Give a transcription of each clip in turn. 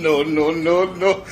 No, no, no, no.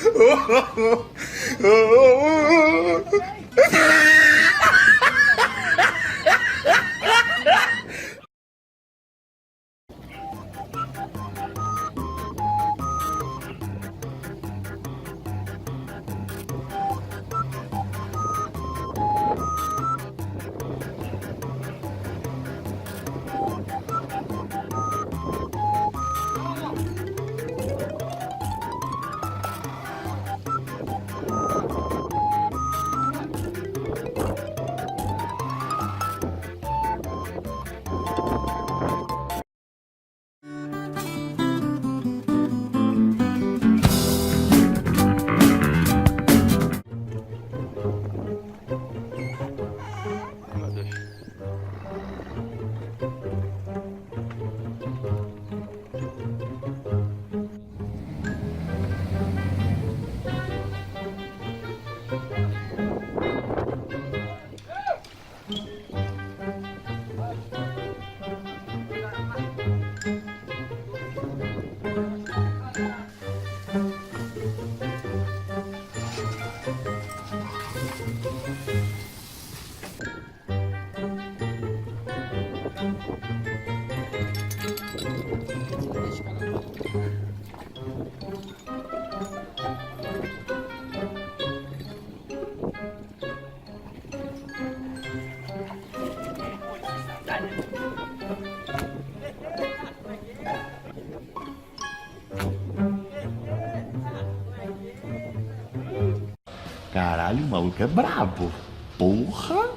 Caralho, o maluco é brabo. Porra!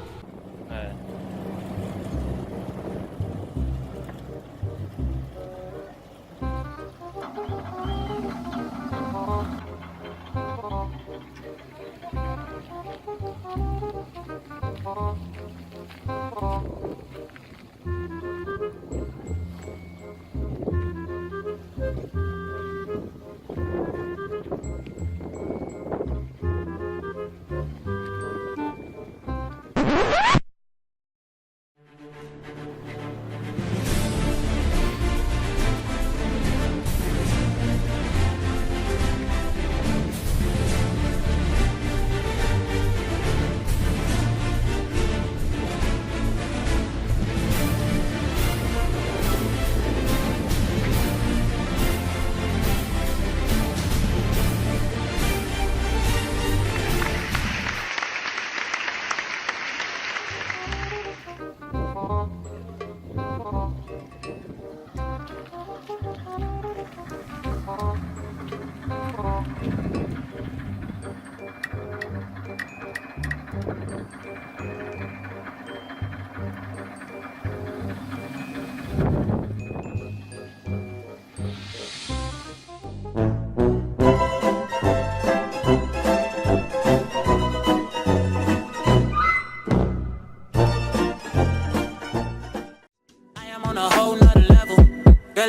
É.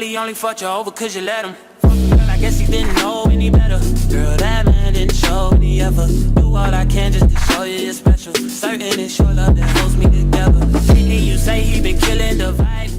he only fucked you over cause you let him. Girl, I guess he didn't know any better. Girl, that man didn't show any ever. Do all I can just to show you you're special. Certain it's your love that holds me together. And you say he been killing the vibe.